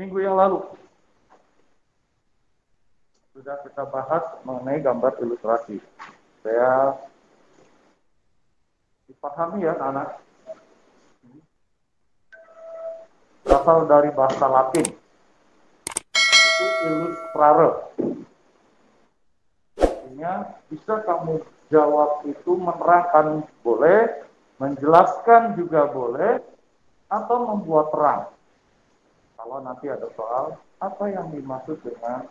minggu yang lalu sudah kita bahas mengenai gambar ilustrasi. Saya dipahami ya anak, berasal dari bahasa Latin, itu illustrare. Artinya bisa kamu jawab itu menerangkan boleh, menjelaskan juga boleh, atau membuat terang. Kalau nanti ada soal, apa yang dimaksud dengan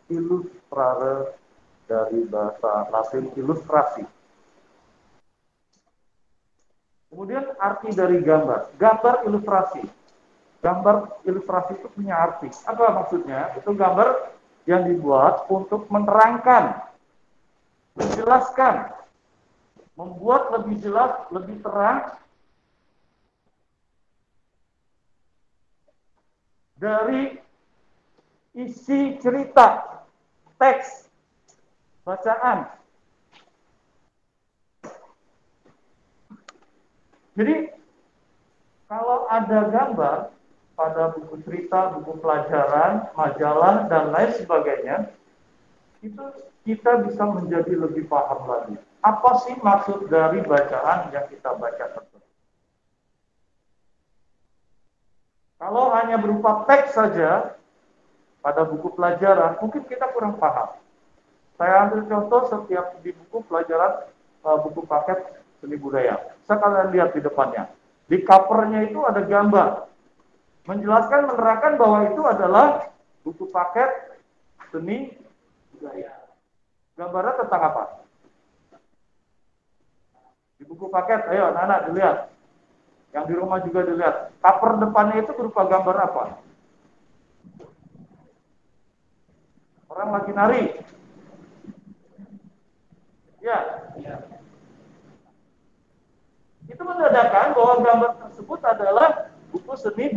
illustrare dari bahasa Latin ilustrasi. Kemudian arti dari gambar. Gambar ilustrasi. Gambar ilustrasi itu punya arti. Apa maksudnya? Itu gambar yang dibuat untuk menerangkan, menjelaskan, membuat lebih jelas, lebih terang dari isi cerita, teks, bacaan. Jadi kalau ada gambar pada buku cerita, buku pelajaran, majalah, dan lain sebagainya, itu kita bisa menjadi lebih paham lagi. Apa sih maksud dari bacaan yang kita baca tersebut? Kalau hanya berupa teks saja pada buku pelajaran, mungkin kita kurang paham. Saya ambil contoh setiap di buku pelajaran, buku paket seni budaya. Bisa kalian lihat di depannya. Di covernya itu ada gambar. Menjelaskan, menerangkan bahwa itu adalah buku paket seni budaya. Gambarnya tentang apa? Di buku paket, ayo anak-anak dilihat. Yang di rumah juga dilihat. Cover depannya itu berupa gambar apa? Orang lagi nari. Ya. Itu menandakan bahwa gambar tersebut adalah buku seni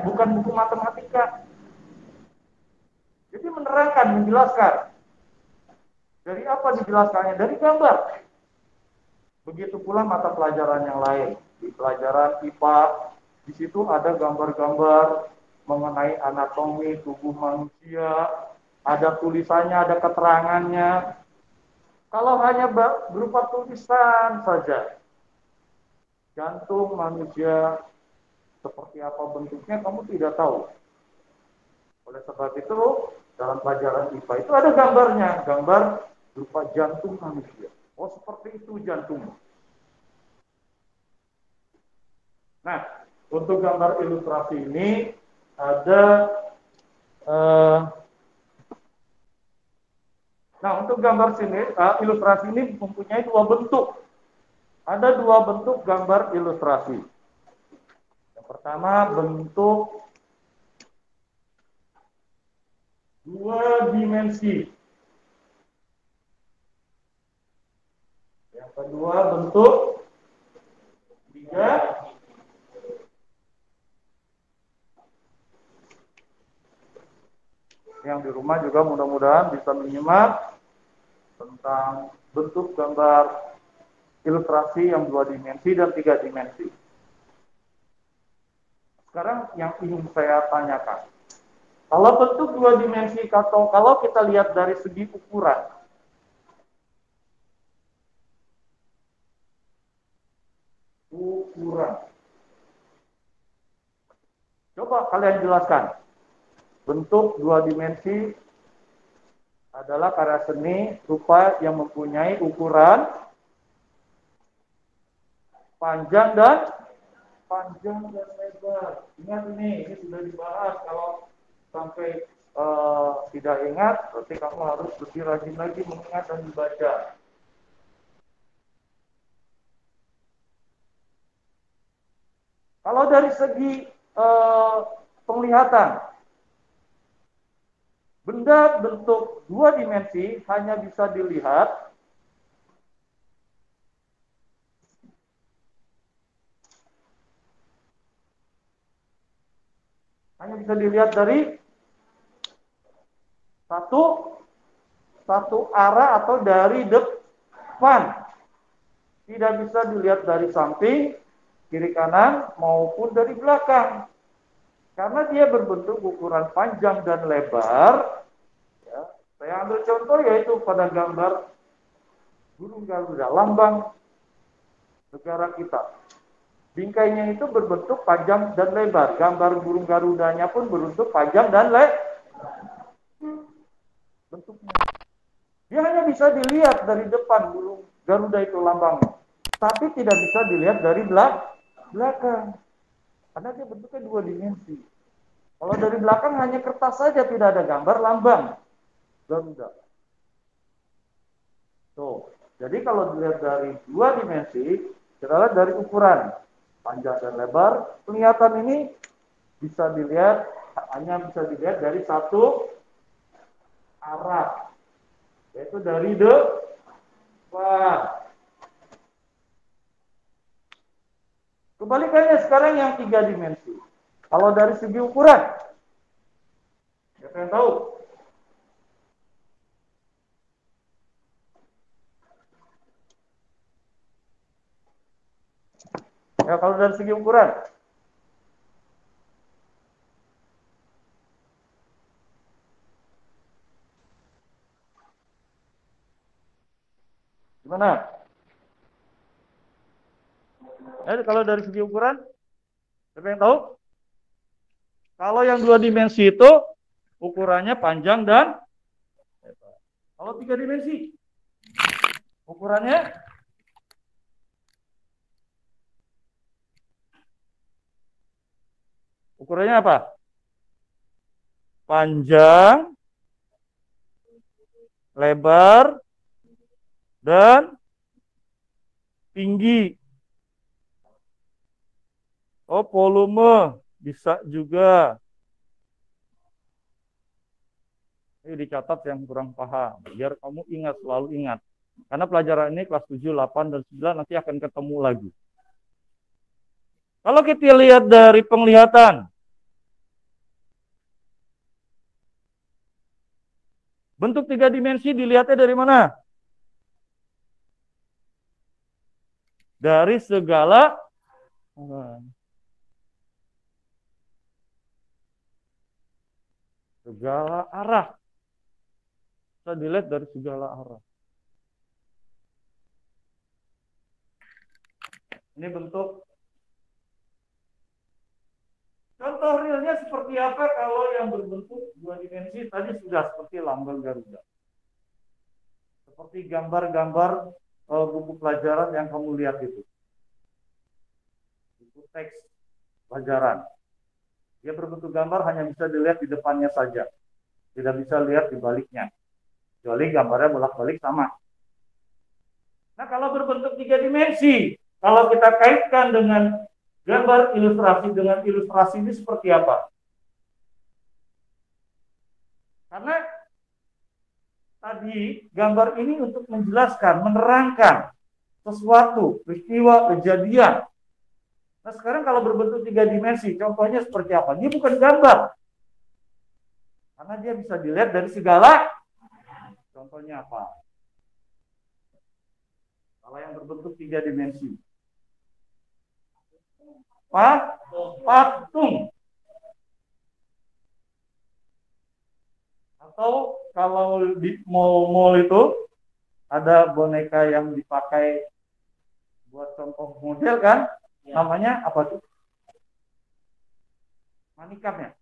bukan buku matematika. Jadi menerangkan, menjelaskan. Dari apa dijelaskannya? Dari gambar. Begitu pula mata pelajaran yang lain. Di pelajaran IPA, di situ ada gambar-gambar mengenai anatomi tubuh manusia, ada tulisannya, ada keterangannya. Kalau hanya berupa tulisan saja, jantung manusia seperti apa bentuknya kamu tidak tahu. Oleh sebab itu, dalam pelajaran IPA itu ada gambarnya, gambar berupa jantung manusia. Oh, seperti itu jantung. Nah, untuk gambar ilustrasi ini ada nah, untuk gambar sini, ilustrasi ini mempunyai dua bentuk. Ada dua bentuk gambar ilustrasi. Yang pertama, bentuk dua dimensi. Yang kedua, bentuk tiga. Yang di rumah juga mudah-mudahan bisa menyimak tentang bentuk gambar ilustrasi yang dua dimensi dan tiga dimensi. Sekarang yang ingin saya tanyakan, kalau bentuk dua dimensi atau kalau kita lihat dari segi ukuran, coba kalian jelaskan. Bentuk dua dimensi adalah karya seni rupa yang mempunyai ukuran panjang dan lebar. Ingat ini sudah dibahas. Kalau sampai tidak ingat, berarti kamu harus lebih rajin lagi mengingat dan membaca. Kalau dari segi penglihatan, benda bentuk dua dimensi hanya bisa dilihat dari satu arah atau dari depan. Tidak bisa dilihat dari samping, kiri kanan, maupun dari belakang. Karena dia berbentuk ukuran panjang dan lebar, ya, saya ambil contoh yaitu pada gambar burung Garuda, lambang negara kita. Bingkainya itu berbentuk panjang dan lebar. Gambar burung Garudanya pun berbentuk panjang dan lebar. Bentuknya. Dia hanya bisa dilihat dari depan burung Garuda itu lambangnya. Tapi tidak bisa dilihat dari belakang. Karena dia bentuknya dua dimensi. Kalau dari belakang hanya kertas saja, tidak ada gambar lambang Garuda. Tuh. Jadi kalau dilihat dari dua dimensi, kita lihat dari ukuran panjang dan lebar, penglihatan ini bisa dilihat hanya bisa dilihat dari satu arah, yaitu dari depan. Kebalikannya sekarang yang tiga dimensi. Kalau dari segi ukuran, siapa yang tahu? Ya, kalau dari segi ukuran, gimana? Kalau dari segi ukuran, siapa yang tahu? Kalau yang dua dimensi itu ukurannya panjang dan lebar. Kalau tiga dimensi, ukurannya apa? Panjang, lebar, dan tinggi. Oh, volume bisa juga. Ini dicatat yang kurang paham, biar kamu ingat, selalu ingat. Karena pelajaran ini kelas 7, 8, dan 9 nanti akan ketemu lagi. Kalau kita lihat dari penglihatan, bentuk tiga dimensi dilihatnya dari mana? Dari segala arah. Bisa dilihat dari segala arah. Ini bentuk. Contoh realnya seperti apa kalau yang berbentuk dua dimensi tadi sudah seperti lambang Garuda. Seperti gambar-gambar buku pelajaran yang kamu lihat itu. Buku teks pelajaran. Dia berbentuk gambar hanya bisa dilihat di depannya saja. Tidak bisa lihat di baliknya. Kecuali gambarnya bolak-balik sama. Nah, kalau berbentuk tiga dimensi, kalau kita kaitkan dengan gambar ilustrasi dengan ilustrasi ini seperti apa? Karena tadi gambar ini untuk menjelaskan, menerangkan sesuatu, peristiwa, kejadian. Nah, sekarang kalau berbentuk tiga dimensi, contohnya seperti apa? Dia bukan gambar. Karena dia bisa dilihat dari segala. Contohnya apa? Kalau yang berbentuk tiga dimensi. Patung. Atau kalau di mall itu ada boneka yang dipakai buat contoh model kan? Ya. Namanya apa tuh? Manikapnya.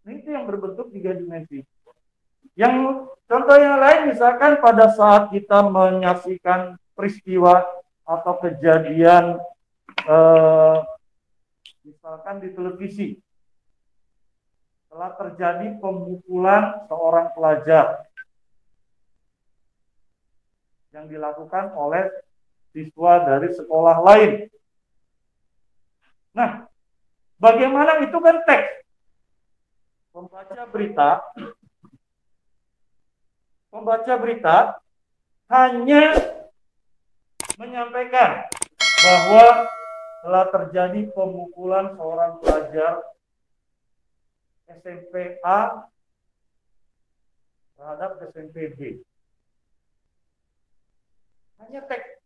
Nah, itu yang berbentuk tiga dimensi. Yang contoh yang lain misalkan pada saat kita menyaksikan peristiwa atau kejadian misalkan di televisi telah terjadi pemukulan seorang pelajar yang dilakukan oleh siswa dari sekolah lain. Nah, bagaimana itu kan teks. Pembaca berita hanya menyampaikan bahwa telah terjadi pemukulan seorang pelajar SMP A terhadap SMP B. Hanya teks.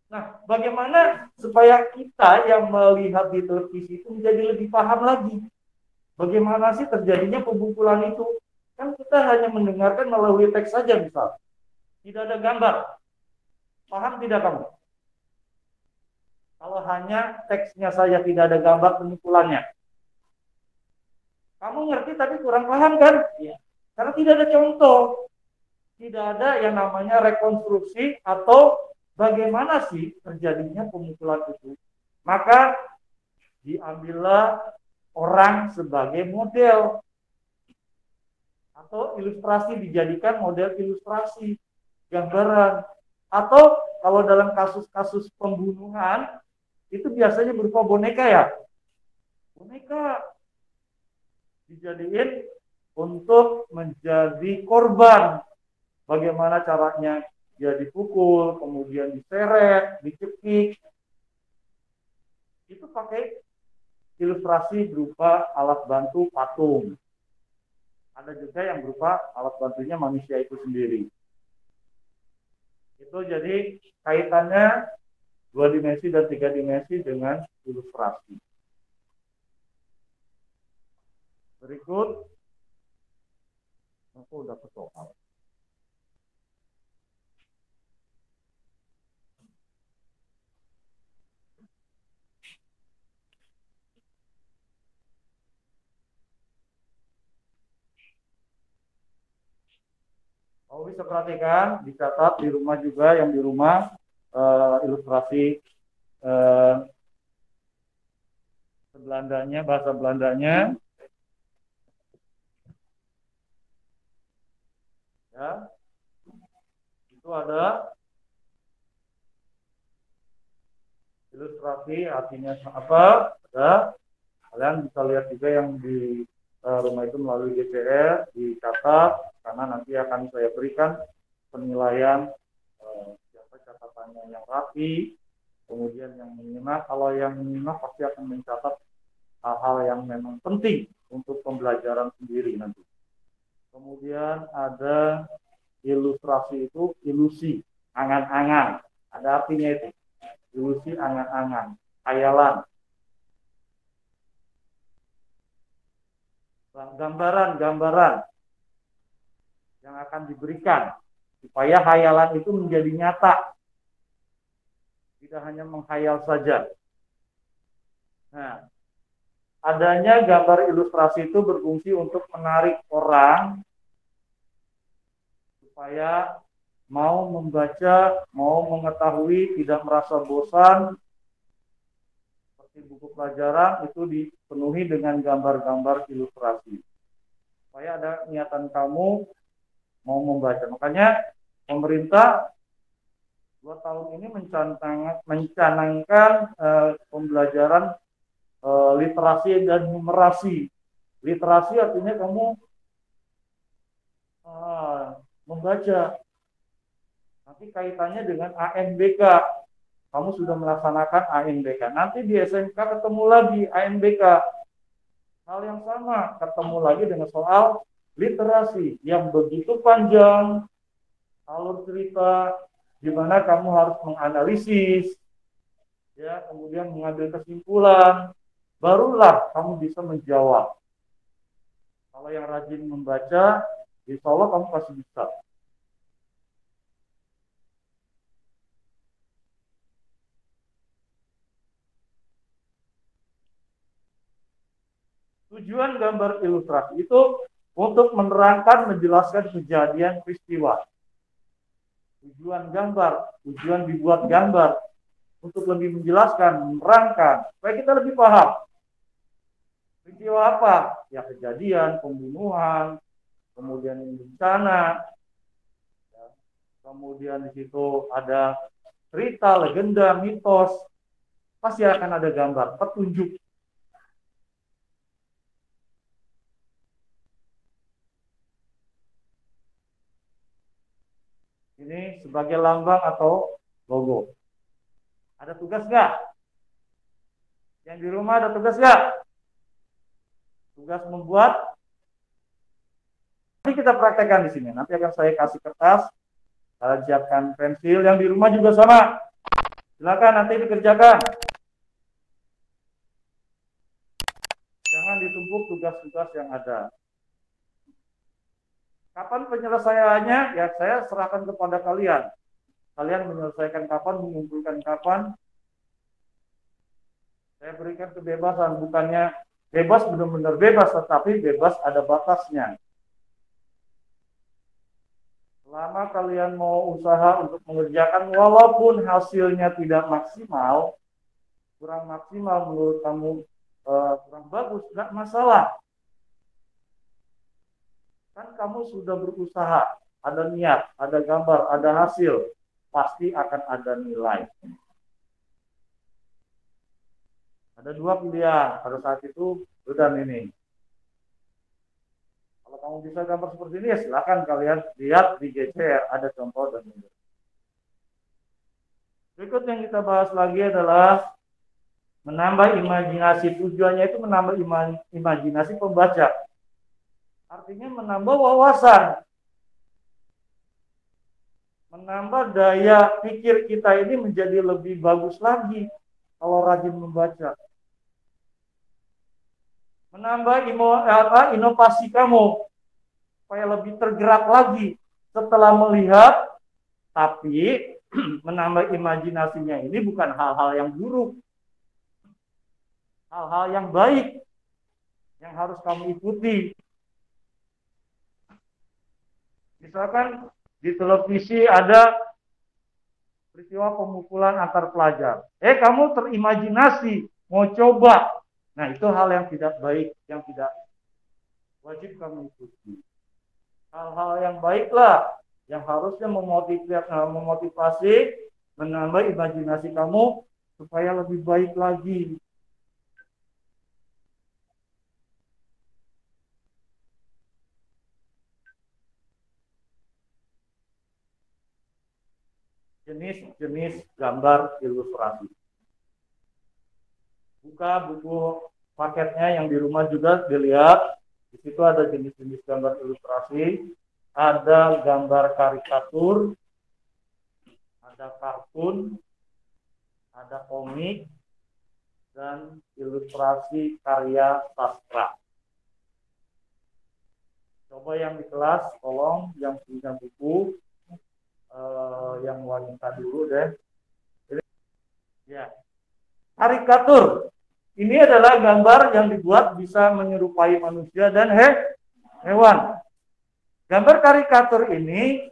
Nah, bagaimana supaya kita yang melihat di televisi itu menjadi lebih paham lagi? Bagaimana sih terjadinya pembukulan itu? Kan kita hanya mendengarkan melalui teks saja misal. Tidak ada gambar. Paham tidak kamu? Kalau hanya teksnya saja tidak ada gambar pembukulannya. Kamu ngerti tapi kurang paham kan? Iya. Karena tidak ada contoh. Tidak ada yang namanya rekonstruksi atau bagaimana sih terjadinya pemukulan itu. Maka diambillah orang sebagai model atau ilustrasi, dijadikan model ilustrasi gambaran, atau kalau dalam kasus-kasus pembunuhan itu biasanya berupa boneka ya, boneka dijadiin untuk menjadi korban. Bagaimana caranya dia dipukul, kemudian diseret, dicekik, itu pakai ilustrasi berupa alat bantu patung. Ada juga yang berupa alat bantunya manusia itu sendiri. Itu jadi kaitannya 2 dimensi dan 3 dimensi dengan ilustrasi. Berikut, aku udah ke soal. Oh, bisa perhatikan, dicatat di rumah juga, yang di rumah ilustrasi Belandanya, bahasa Belandanya. Ya, itu ada ilustrasi, artinya apa? Ada. Kalian bisa lihat juga yang di rumah itu melalui GPR, dicatat, karena nanti akan saya berikan penilaian siapa catatannya yang rapi, kemudian yang menyimak. Kalau yang menyimak pasti akan mencatat hal-hal yang memang penting untuk pembelajaran sendiri nanti. Kemudian ada ilustrasi itu ilusi, angan-angan. Ada artinya itu. Ilusi, angan-angan, khayalan. Gambaran-gambaran yang akan diberikan supaya khayalan itu menjadi nyata. Tidak hanya menghayal saja. Nah, adanya gambar ilustrasi itu berfungsi untuk menarik orang supaya mau membaca, mau mengetahui, tidak merasa bosan. Seperti buku pelajaran itu dipenuhi dengan gambar-gambar ilustrasi. Supaya ada niatan kamu mau membaca. Makanya pemerintah 2 tahun ini mencanangkan pembelajaran literasi dan numerasi. Literasi artinya kamu membaca. Nanti kaitannya dengan ANBK. Kamu sudah melaksanakan ANBK. Nanti di SMK ketemu lagi ANBK. Hal yang sama, ketemu lagi dengan soal literasi yang begitu panjang, alur cerita, di mana kamu harus menganalisis, ya, kemudian mengambil kesimpulan, barulah kamu bisa menjawab. Kalau yang rajin membaca, insya Allah kamu pasti bisa. Tujuan gambar ilustrasi itu untuk menerangkan, menjelaskan kejadian peristiwa. Tujuan gambar, tujuan dibuat gambar untuk lebih menjelaskan, menerangkan, supaya kita lebih paham. Peristiwa apa? Ya, kejadian, pembunuhan, kemudian bencana, ya, kemudian di situ ada cerita, legenda, mitos, pasti akan ada gambar, petunjuk. Ini sebagai lambang atau logo. Ada tugas nggak? Yang di rumah ada tugas nggak? Tugas membuat. Nanti kita praktekkan di sini. Nanti akan saya kasih kertas. Kalian siapkan pensil, yang di rumah juga sama. Silakan nanti dikerjakan. Jangan ditumpuk tugas-tugas yang ada. Kapan penyelesaiannya? Ya saya serahkan kepada kalian. Kalian menyelesaikan kapan, mengumpulkan kapan. Saya berikan kebebasan, bukannya bebas benar-benar bebas, tetapi bebas ada batasnya. Selama kalian mau usaha untuk mengerjakan, walaupun hasilnya tidak maksimal, kurang maksimal menurut kamu, kurang bagus, nggak masalah. Kan kamu sudah berusaha, ada niat, ada gambar, ada hasil, pasti akan ada nilai. Ada dua pilihan pada saat itu, dan ini. Kalau kamu bisa gambar seperti ini, ya silakan kalian lihat di GCR, ada contoh dan ini. Berikut yang kita bahas lagi adalah menambah imajinasi. Tujuannya itu menambah imajinasi pembaca. Artinya menambah wawasan. Menambah daya pikir kita ini menjadi lebih bagus lagi kalau rajin membaca. Menambah inovasi kamu supaya lebih tergerak lagi setelah melihat, tapi menambah imajinasinya ini bukan hal-hal yang buruk, hal-hal yang baik yang harus kamu ikuti. Misalkan di televisi ada peristiwa pemukulan antar pelajar. Kamu terimajinasi mau coba. Nah, itu hal yang tidak baik, yang tidak wajib kamu ikuti. Hal-hal yang baiklah, yang harusnya memotivasi, menambah imajinasi kamu supaya lebih baik lagi. Jenis-jenis gambar ilustrasi. Buka buku paketnya yang di rumah juga dilihat. Di situ ada jenis-jenis gambar ilustrasi, ada gambar karikatur, ada kartun, ada komik, dan ilustrasi karya sastra. Coba yang di kelas, tolong yang punya buku, yang wanita dulu deh. Ya. Karikatur. Ini adalah gambar yang dibuat bisa menyerupai manusia dan hewan. Gambar karikatur ini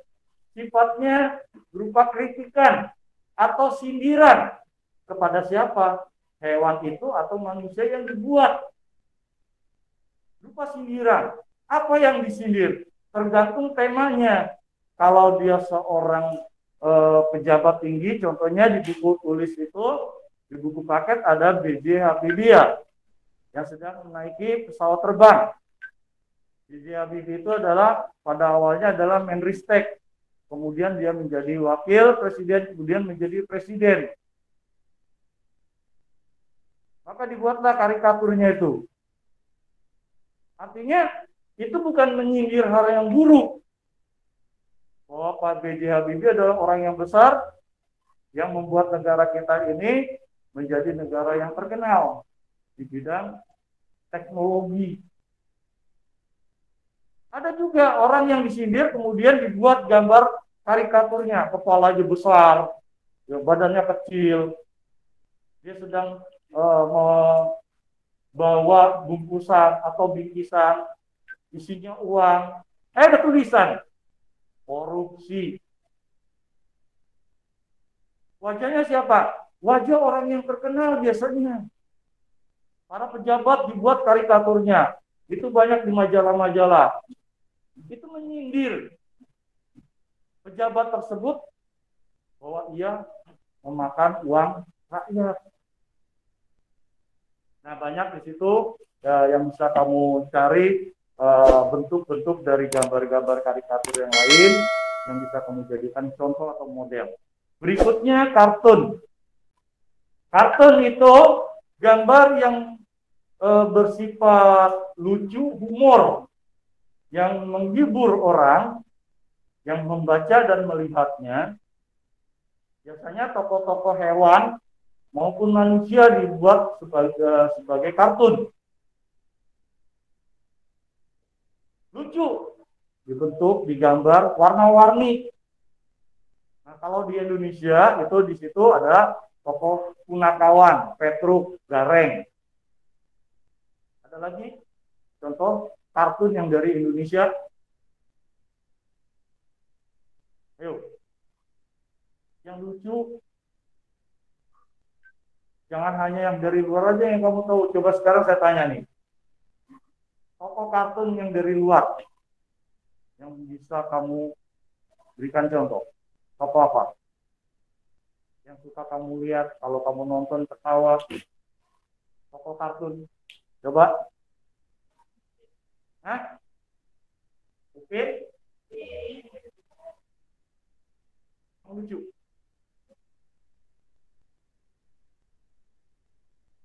sifatnya berupa kritikan atau sindiran kepada siapa? Hewan itu atau manusia yang dibuat. Berupa sindiran. Apa yang disindir? Tergantung temanya. Kalau dia seorang pejabat tinggi, contohnya di buku tulis itu, di buku paket ada B.J. Habibie yang sedang menaiki pesawat terbang. B.J. Habibie itu adalah pada awalnya adalah Menristek, kemudian dia menjadi wakil presiden, kemudian menjadi presiden. Maka dibuatlah karikaturnya itu. Artinya itu bukan menyindir hal yang buruk. Bahwa Pak B.J. Habibie adalah orang yang besar yang membuat negara kita ini menjadi negara yang terkenal di bidang teknologi. Ada juga orang yang disindir kemudian dibuat gambar karikaturnya, kepalanya besar, ya, badannya kecil, dia sedang membawa bungkusan atau bingkisan isinya uang, ada tulisan korupsi. Wajahnya siapa? Wajah orang yang terkenal biasanya. Para pejabat dibuat karikaturnya. Itu banyak di majalah-majalah. Itu menyindir pejabat tersebut bahwa ia memakan uang rakyat. Nah, banyak di situ yang bisa kamu cari bentuk-bentuk dari gambar-gambar karikatur yang lain yang bisa kamu jadikan contoh atau model. Berikutnya kartun. Kartun itu gambar yang bersifat lucu, humor, yang menghibur orang, yang membaca dan melihatnya biasanya tokoh-tokoh hewan maupun manusia dibuat sebagai kartun. Lucu, dibentuk, digambar, warna-warni. Nah, kalau di Indonesia itu di situ ada tokoh Punakawan, Petruk, Gareng. Ada lagi contoh kartun yang dari Indonesia. Ayo, yang lucu. Jangan hanya yang dari luar aja yang kamu tahu. Coba sekarang saya tanya nih. Tokoh kartun yang dari luar. Yang bisa kamu berikan contoh. Tokoh apa? Yang suka kamu lihat. Kalau kamu nonton ketawa. Tokoh kartun. Coba. Hah? Oke. Lucu.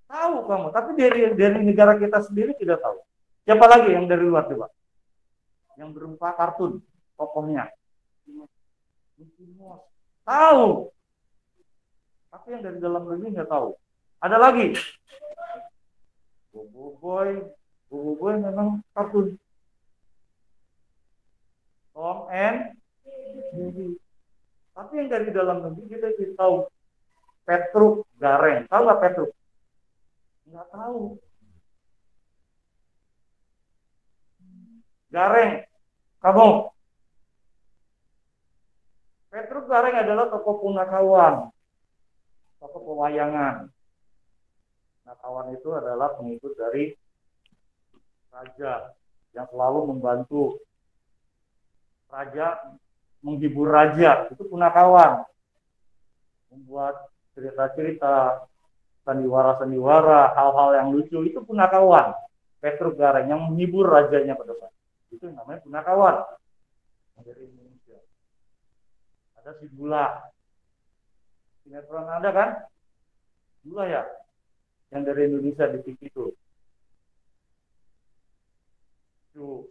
Tahu kamu, tapi dari negara kita sendiri tidak tahu. Siapa lagi yang dari luar coba? Yang berupa kartun, tokohnya. Tahu. Tapi yang dari dalam negeri nggak tahu. Ada lagi. Bobo Boy memang kartun. Tom and Jerry. Tapi yang dari dalam negeri kita tidak tahu. Petruk, Gareng. Tahu nggak Petruk? Nggak tahu. Gareng, kamu. Petruk Gareng adalah tokoh Punakawan, tokoh pewayangan. Punakawan itu adalah pengikut dari raja yang selalu membantu raja, menghibur raja. Itu Punakawan. Membuat cerita-cerita, sandiwara-sandiwara, hal-hal yang lucu, itu Punakawan. Petruk Gareng yang menghibur rajanya pada saat itu namanya Punakawan. Dari Indonesia. Ada si Bula. Sinetron ada kan? Bula ya? Yang dari Indonesia di TV itu. Itu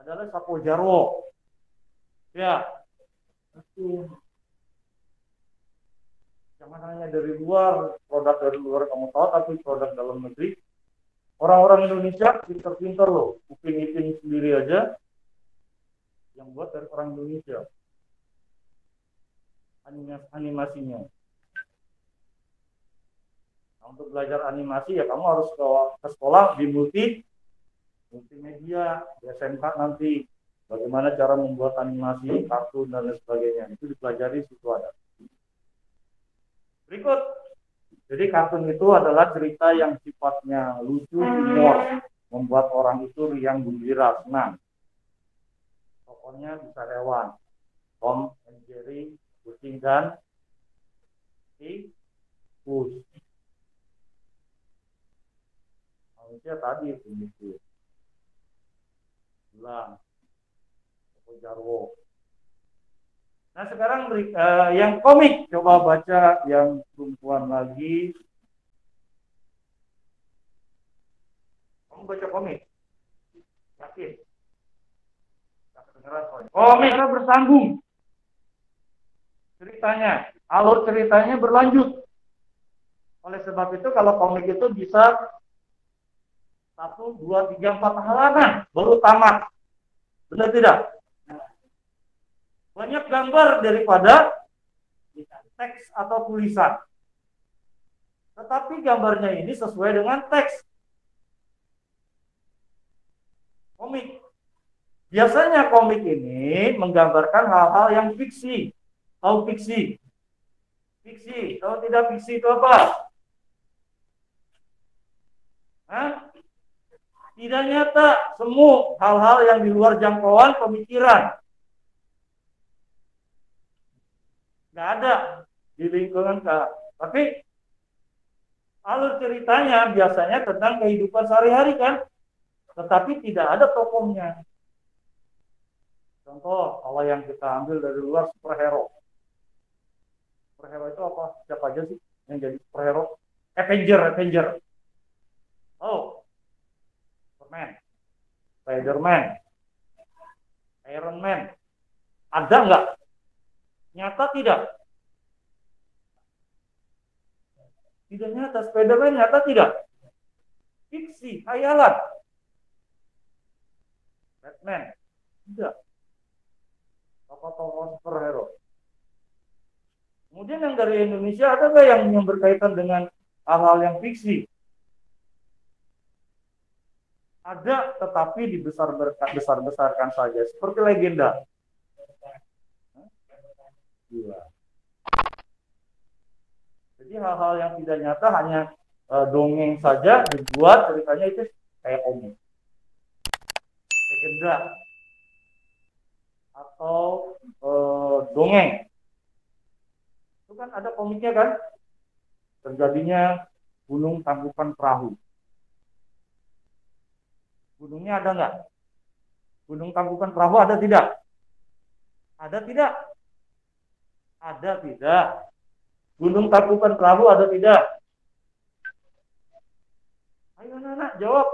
adalah Sapo Jarwo. Ya. Itu. Jangan hanya dari luar, produk dari luar kamu tahu, tapi produk dalam negeri. Orang-orang Indonesia pinter-pinter loh. Upin-ipin sendiri aja yang buat dari orang Indonesia. Animasinya. Nah, untuk belajar animasi ya kamu harus ke sekolah di multimedia, di SMK nanti. Bagaimana cara membuat animasi, kartun, dan lain sebagainya. Itu dipelajari di situ ada. Berikut. Jadi kartun itu adalah cerita yang sifatnya lucu, humor, membuat orang itu riang gembira, senang. Tokohnya bisa hewan, Tom and Jerry, kucing dan tikus. Manusia tadi begitu. Bilang, Sapo Jarwo. Nah sekarang yang komik, coba baca yang perempuan lagi. Kamu baca komik? Yakin? Komik bersambung. Ceritanya, alur ceritanya berlanjut. Oleh sebab itu kalau komik itu bisa 1, 2, 3, 4 halaman baru tamat. Benar tidak? Banyak gambar daripada teks atau tulisan. Tetapi gambarnya ini sesuai dengan teks. Komik. Biasanya komik ini menggambarkan hal-hal yang fiksi. Tahu fiksi? Fiksi. Tahu tidak fiksi itu apa? Hah? Tidak nyata. Semu. Hal-hal yang di luar jangkauan pemikiran. Nggak ada di lingkungan tapi alur ceritanya biasanya tentang kehidupan sehari-hari kan, tetapi tidak ada tokohnya. Contoh kalau yang kita ambil dari luar, superhero itu apa? Siapa aja sih yang jadi superhero? Avenger. Oh, Superman, Spiderman, Iron Man, Ada nggak? Nyata tidak? Tidak nyata. Spiderman nyata tidak? Fiksi, khayalan. Batman, tidak. Apa tokoh superhero? Kemudian yang dari Indonesia ada nggak yang berkaitan dengan hal-hal yang fiksi? Ada, tetapi dibesar-besarkan saja, seperti legenda. Iya. Jadi hal-hal yang tidak nyata hanya dongeng saja dibuat ceritanya itu kayak komik, legenda atau dongeng. Itu kan ada komiknya kan, terjadinya gunung tangkupan perahu. Gunungnya ada nggak? Gunung tangkupan perahu ada tidak? Ada tidak? Ada tidak? Gunung tangkupan perahu ada tidak? Ayo anak-anak jawab.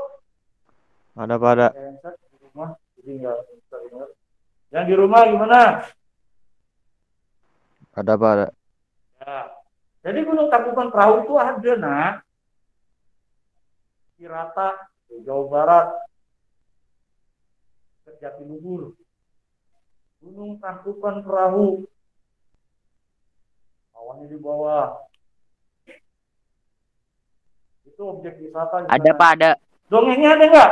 Ada pada. Di rumah, jadi nggak bisa dengar. Yang di rumah gimana? Ada pada. Ya. Jadi gunung tangkupan perahu itu ada, nak. Cirata, Jawa Barat, Jatiluhur. Gunung tangkupan perahu. Awannya di bawah. Itu objek wisata. Ada Pak, ada. Dongengnya ada nggak?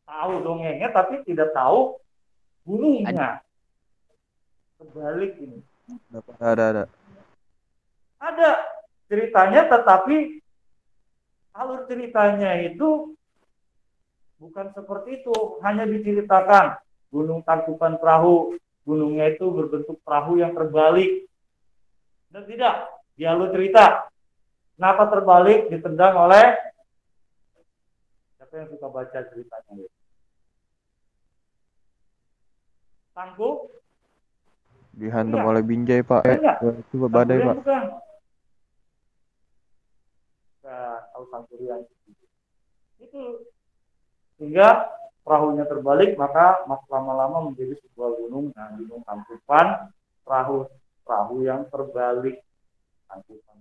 Tahu dongengnya, tapi tidak tahu gunungnya. Kebalik ini. Ada. Ada ceritanya, tetapi alur ceritanya itu bukan seperti itu. Hanya diceritakan gunung tangkupan perahu. Gunungnya itu berbentuk perahu yang terbalik. Dan tidak, di alur cerita. Kenapa terbalik? Ditendang oleh siapa yang suka baca ceritanya? Tangguh Dihantam oleh Binjai, Pak. Itu badai, Pak. Bukan. Tahu Sangkuriang. Itu sehingga perahunya terbalik, maka lama-lama menjadi sebuah gunung. Nah, gunung tangkupan perahu yang terbalik. Tangkupan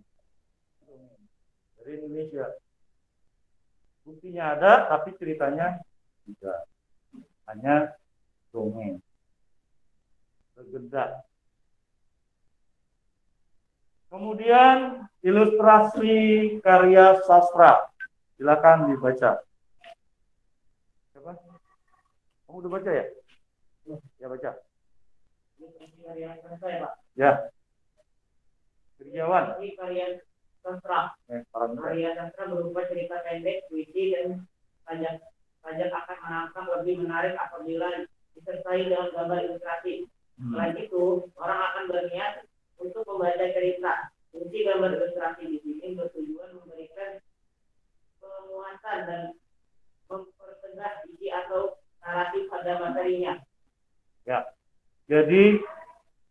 dari Indonesia. Buktinya ada, tapi ceritanya tidak. Hanya dongeng. Legenda. Kemudian ilustrasi karya sastra. Silakan dibaca. Siapa? Kamu udah baca ya? Ya, baca. Ya. Setiawan. Karya sastra. Karya sastra berupa cerita pendek, puisi, dan pajak akan menangkap lebih menarik apabila disertai dengan gambar ilustrasi. Selain itu, orang akan berniat untuk membaca cerita. Fungsi gambar ilustrasi di sini bertujuan memberikan penguatan dan mempertegas isi atau narasi pada materinya. Ya, jadi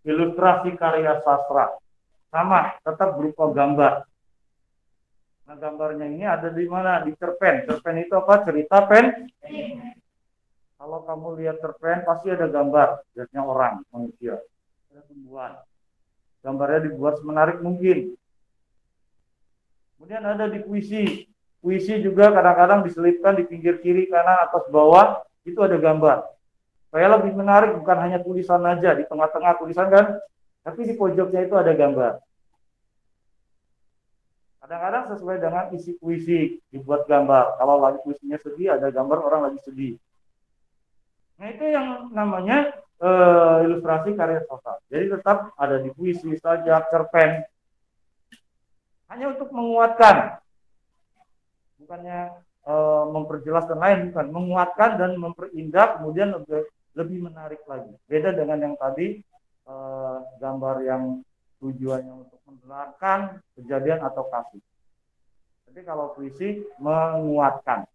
ilustrasi karya sastra sama, tetap berupa gambar. Nah, gambarnya ini ada di mana? Di cerpen. Cerpen itu apa? Cerita pen. Kalau kamu lihat cerpen, pasti ada gambar. Lihatnya orang, manusia. Ada tumbuhan. Gambarnya dibuat semenarik mungkin. Kemudian ada di puisi. Puisi juga kadang-kadang diselipkan di pinggir kiri, kanan, atas, bawah. Itu ada gambar. Supaya lebih menarik, bukan hanya tulisan aja. Di tengah-tengah tulisan kan, tapi di pojoknya itu ada gambar. Kadang-kadang sesuai dengan isi puisi dibuat gambar. Kalau lagi puisinya sedih, ada gambar orang lagi sedih. Nah, itu yang namanya ilustrasi karya sastra. Jadi tetap ada di puisi saja, cerpen. Hanya untuk menguatkan. Bukannya memperjelas dan lain, bukan. Menguatkan dan memperindah, kemudian lebih menarik lagi. Beda dengan yang tadi, gambar yang tujuannya untuk menerangkan kejadian atau kasus. Jadi kalau puisi menguatkan.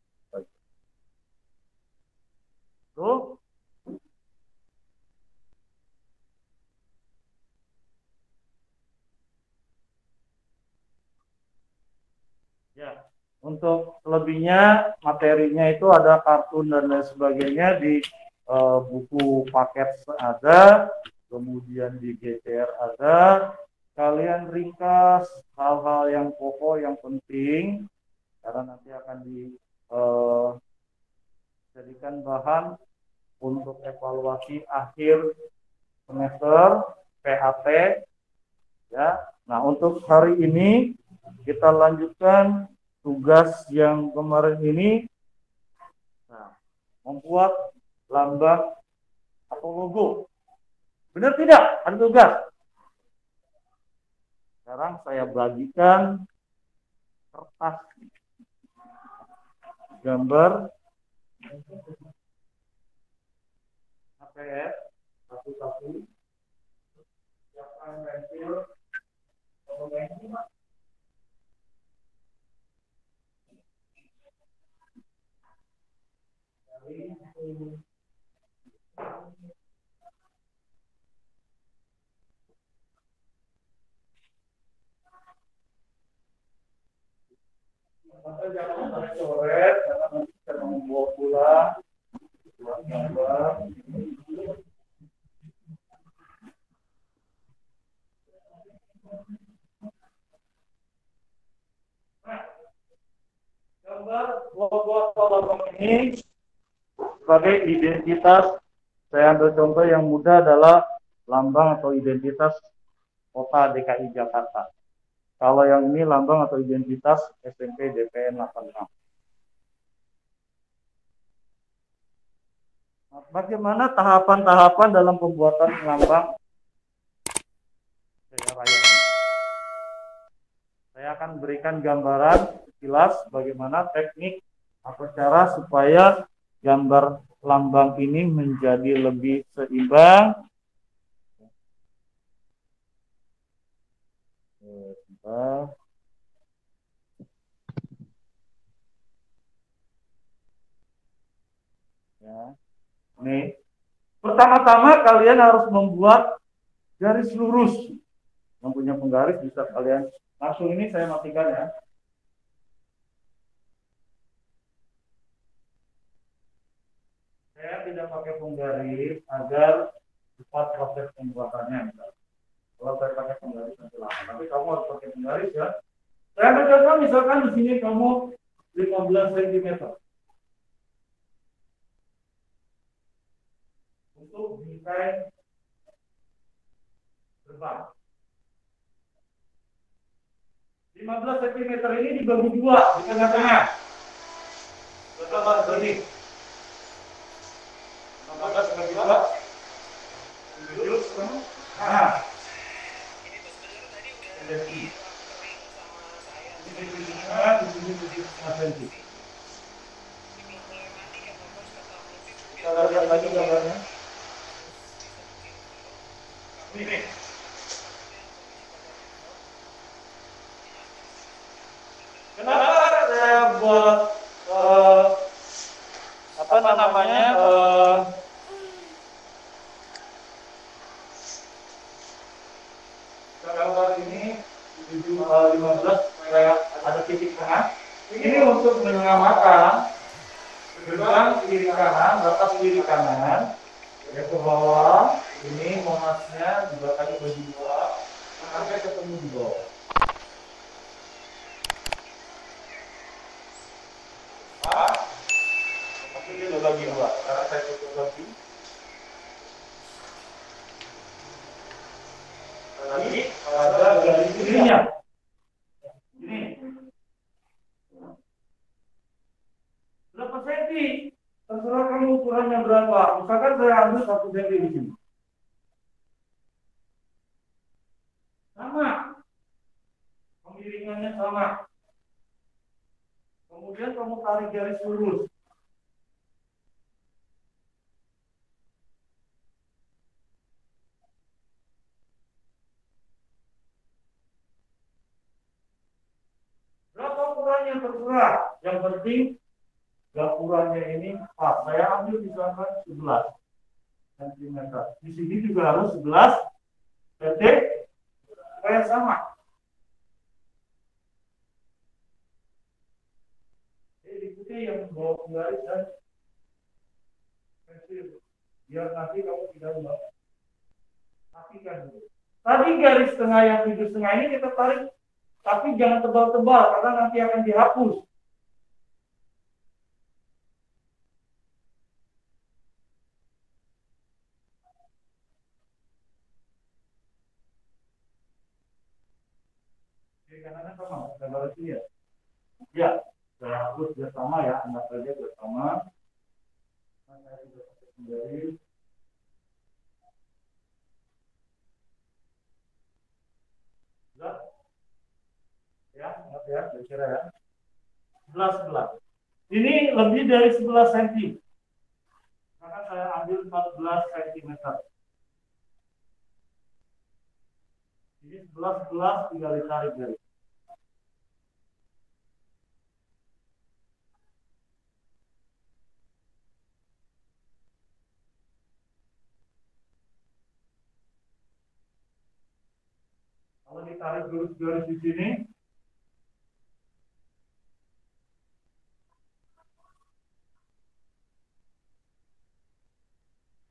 Tuh. Ya, untuk lebihnya materinya itu ada kartun dan lain sebagainya di buku paket ada, kemudian di GCR ada, kalian ringkas hal-hal yang pokok yang penting karena nanti akan dijadikan bahan untuk evaluasi akhir semester PAT ya. Nah, untuk hari ini kita lanjutkan tugas yang kemarin ini. Nah, membuat lambang atau logo. Benar tidak? Ada tugas. Sekarang saya bagikan kertas gambar HPS satu-satu. Siapkan pensil atau pensil. Maka jangan sampai coret, karena nanti kita membawa pulang buat gambar. Nah, gambar logo atau lambang ini sebagai identitas. Saya ambil contoh yang mudah adalah lambang atau identitas kota DKI Jakarta. Kalau yang ini lambang atau identitas SMP DPN 86. Nah, bagaimana tahapan-tahapan dalam pembuatan lambang Jaya Raya ini? Saya akan berikan gambaran sekilas bagaimana teknik atau cara supaya gambar lambang ini menjadi lebih seimbang. Ya. Nih, pertama-tama kalian harus membuat garis lurus. Yang punya penggaris bisa kalian langsung, ini saya matikan ya. Saya tidak pakai penggaris agar cepat proses pembuatannya. Kalau saya pakai penggaris nanti lama, tapi kamu harus pakai penggaris ya. Saya akan contoh misalkan di sini kamu 15 cm untuk desain gerbang. 15 cm ini dibagi dua di tengah-tengah. Betul Pak Doni? 15 bagi dua. 7. Nah. Ini kita lihat lagi gambarnya. Ini. Kenapa saya buat apa namanya gambar ini 15 supaya ada titik tengah. Ini untuk menyamakan gerbang kiri kanan, batas kiri kanan, ya ke bawah. Ini monasnya juga kali bagi dua sampai ketemu di bawah. Tapi dia bagi dua, karena saya tutup lagi. Lagi ada garis kirinya. Ini. Berapa senti? Terserah kamu ukurannya berapa. Misalkan saya ambil 1 senti di sini. Sama. Pemiringannya sama. Kemudian kamu tarik garis lurus. Berapa ukurannya terserah. Yang penting gapurannya ini pas. Saya ambil misalkan 11 cm. Di sini juga harus 11 cm supaya sama. Jadi ikuti yang bawa penggaris dan pensil. biar nanti kamu tidak merapikan dulu. Tadi garis tengah yang 7,5 ini kita tarik, tapi jangan tebal-tebal karena nanti akan dihapus. Kiri kanannya sama, gambar itu ya. Ya, saya hapus bersama ya, anggap saja bersama. Nah, saya sudah pakai kembali. Ya, ingat ya, kira ya. 11. Ini lebih dari 11 cm. Maka saya ambil 14 cm. Ini 11 tinggal ditarik dari. Kalau ditarik garis di sini,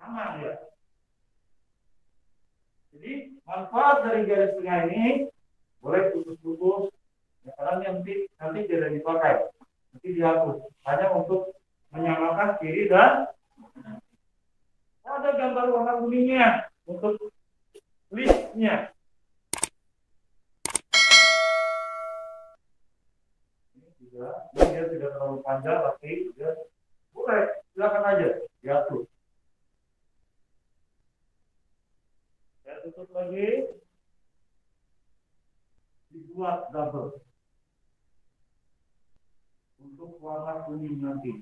sama ya. Jadi manfaat dari garis tengah ini boleh putus-putus, ya, karena nanti tidak dipakai, nanti dihapus. Hanya untuk menyamakan kiri dan ada gambar warna kuningnya untuk listnya. Ini dia tidak terlalu panjang, tapi dia boleh, silakan aja diatur. Saya tutup lagi, dibuat double untuk warna kuning nanti.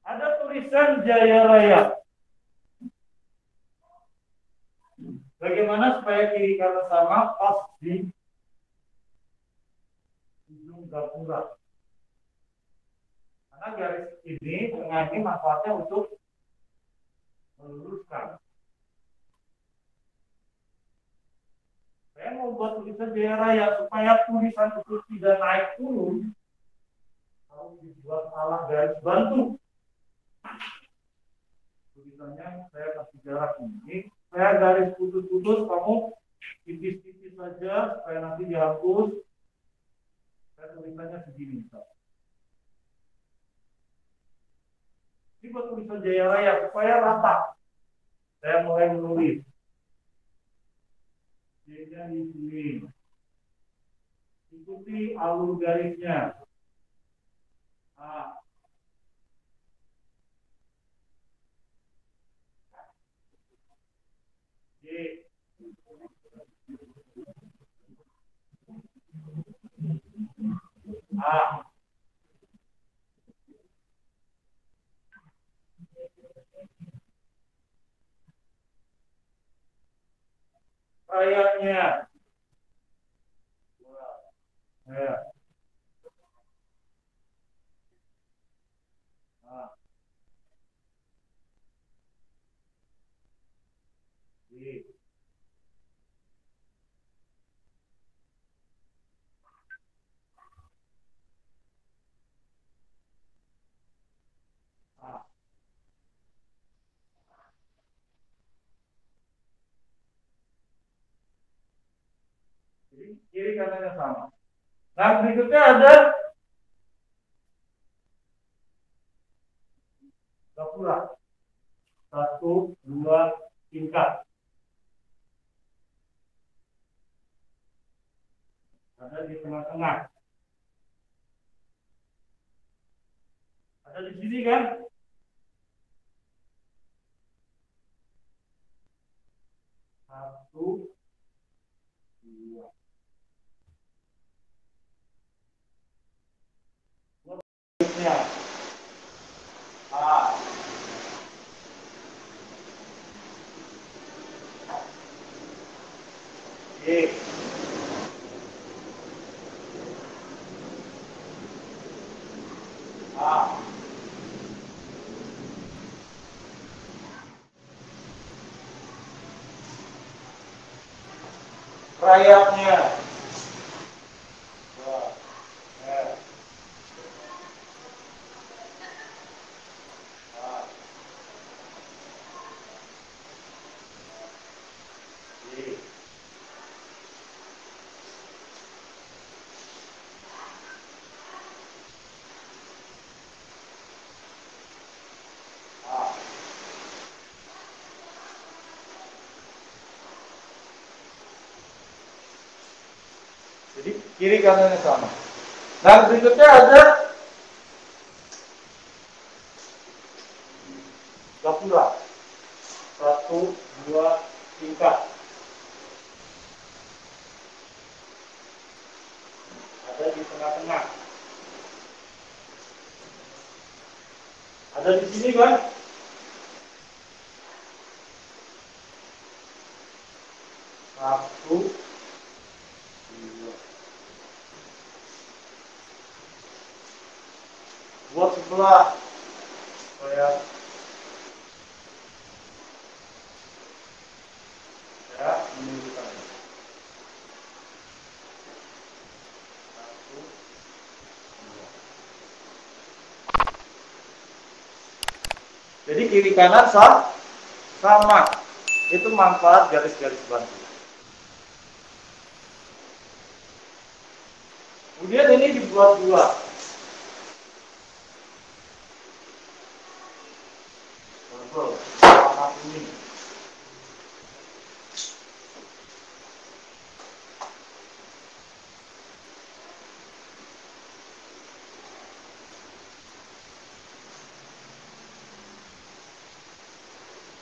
Ada tulisan Jaya Raya. Bagaimana supaya kiri kanan sama pas di ujung gapura? Karena garis ini tengah ini manfaatnya untuk meluruskan. Saya mau buat tulisan Jaya Raya supaya tulisan itu tidak naik turun. Kalau dibuat salah garis bantu. Tulisannya saya kasih jarak ini. Saya garis putus-putus, kamu tipis-tipis saja supaya nanti dihapus. Saya tulisannya segini misalnya. Ini buat tulisan Jaya Raya supaya rata. Saya mulai menulis. J-nya di sini. Ikuti alur garisnya. A. J. A. Rayanya. Ya. A. B. A. Jadi kiri kanannya sama. Nah, berikutnya ada gapura. 1, 2, tingkat. Ada di tengah-tengah. Ada di sini kan? Satu, dua. Selanjutnya. A. B. A. Rayapnya. Jadi kiri kanannya sama. Nah berikutnya ada gapura. 1, 2 tingkat. Ada di tengah-tengah. Ada di sini kan? Satu, dua. Buat sebelah. Supaya menunjukkan. Satu, dua. Jadi kiri kanan sama. Itu manfaat garis-garis bantu. Kemudian ini dibuat dua. Warna kuning.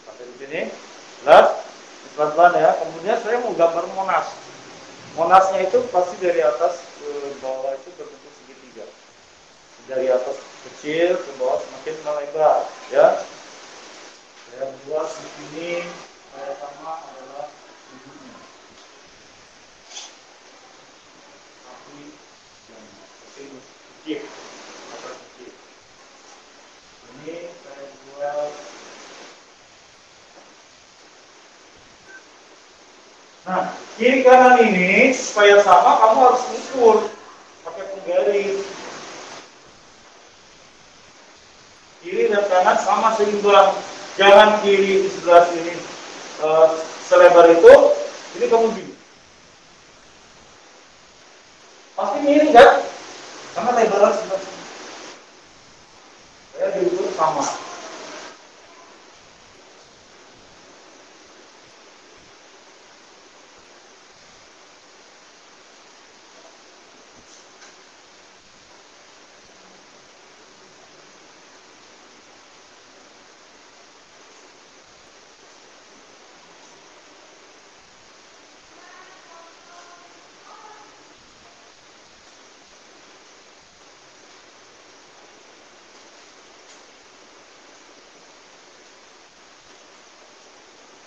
Pakai di sini. Lihat, pelan-pelan ya. Kemudian saya mau gambar monas. Monasnya itu pasti dari atas ke bawah itu berbentuk segitiga. Dari atas kecil ke bawah semakin melebar, ya. Saya buat di sini saya sama adalah ujungnya. Tapi yang kecil, atau kecil. Ini saya buat. Nah, kiri kanan ini supaya sama kamu harus ukur pakai penggaris. Kiri dan kanan sama seimbang. Jangan kiri di sebelah sini selebar itu, ini kamu bingung. Pasti miring kan? Karena lebaran sebelah sini. Saya diukur sama.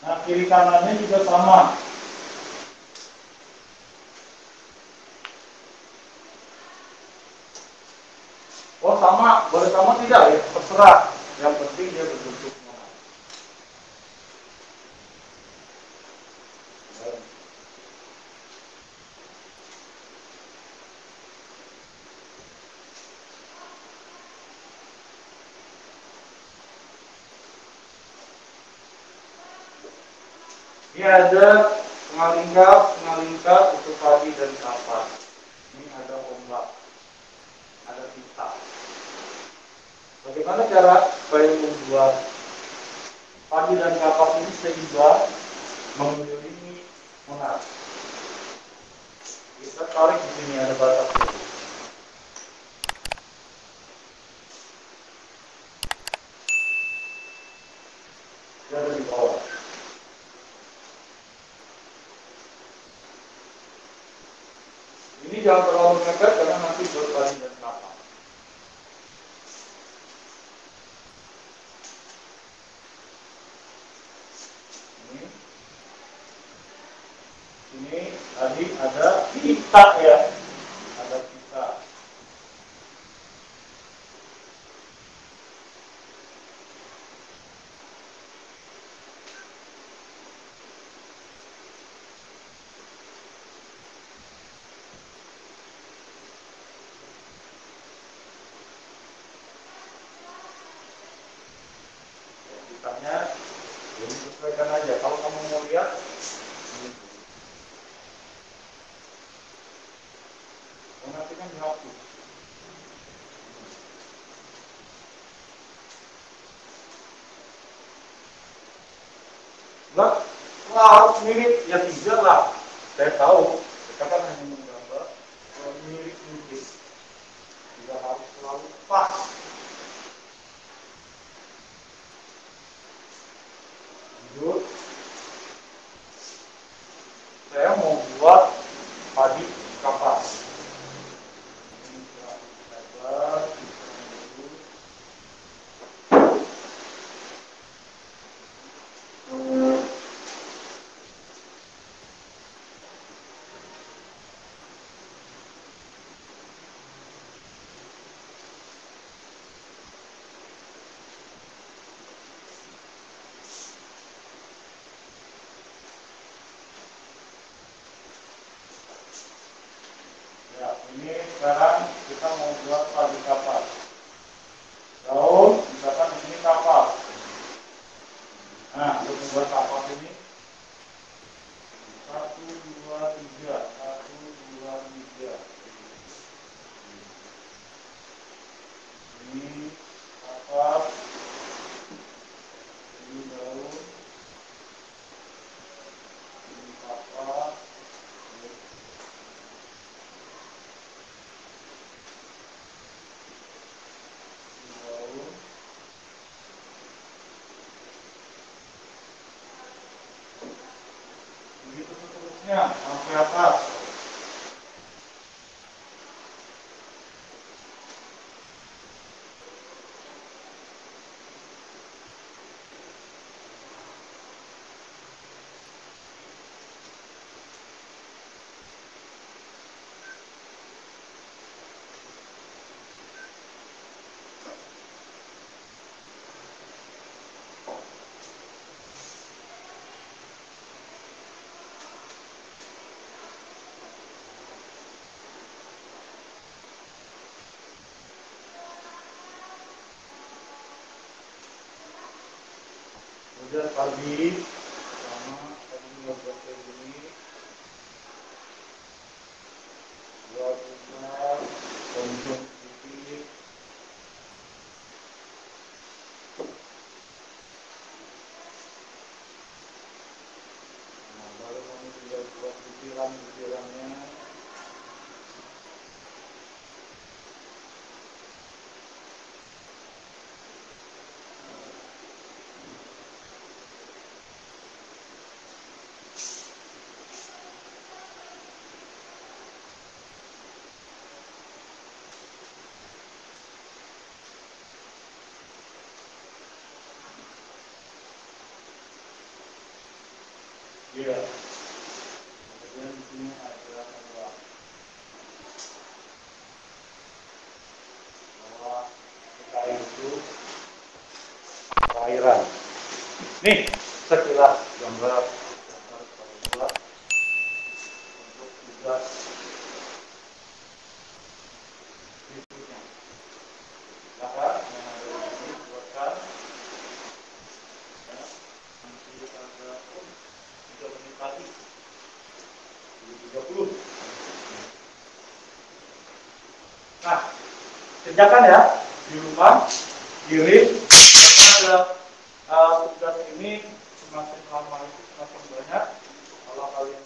Nah, kiri kanannya juga sama. Oh, sama, boleh sama tidak ya? Terserah. Yang penting dia berbentuk monas. Ini ada pengalingkap untuk padi dan kapas. Ini ada ombak, ada pita. Bagaimana cara supaya membuat padi dan kapas ini seimbang mengelilingi monas? Kita tarik di sini ada batas. Dia ada di bawah. Ini jangan terlalu mepet karena nanti berpadi dan kapas. Ini tadi ada kita ya, ada kita. Kitanya jadi sesuaikan aja. Kalau kamu mau lihat, nanti kan dihapus. Enggak, wah harus mirip, ya tidak lah. Saya tahu, kita kan hanya menggambar mirip-mirip. Tidak harus selalu pas. Lanjut. Saya mau buat padi kapas. Ya, ini sekarang kita mau buat padi kapas. Daun, misalkan di sini kapas. Nah, untuk membuat kapas ini 1, 2, 3, 1, 2, 3. Ini kapas, ini daun, ini kapas. Begitu seterusnya sampai atas. Kemudian pagi sama tadi buat kayak gini, buat juga konjung sedikit. Nah, baru kamu tinggal buat butiran-butirannya. Iya. Kemudian di sini ada bawah. Bawah kita itu cairan. Nih sekilas gambar untuk tugas berikutnya. Silakan yang ada di sini buatkan. Ya, nanti kita ada 3 menit lagi. 30. Nah, kerjakan ya di rumah, kirim, karena ada tugas ini semakin lama itu semakin banyak. Kalau kalian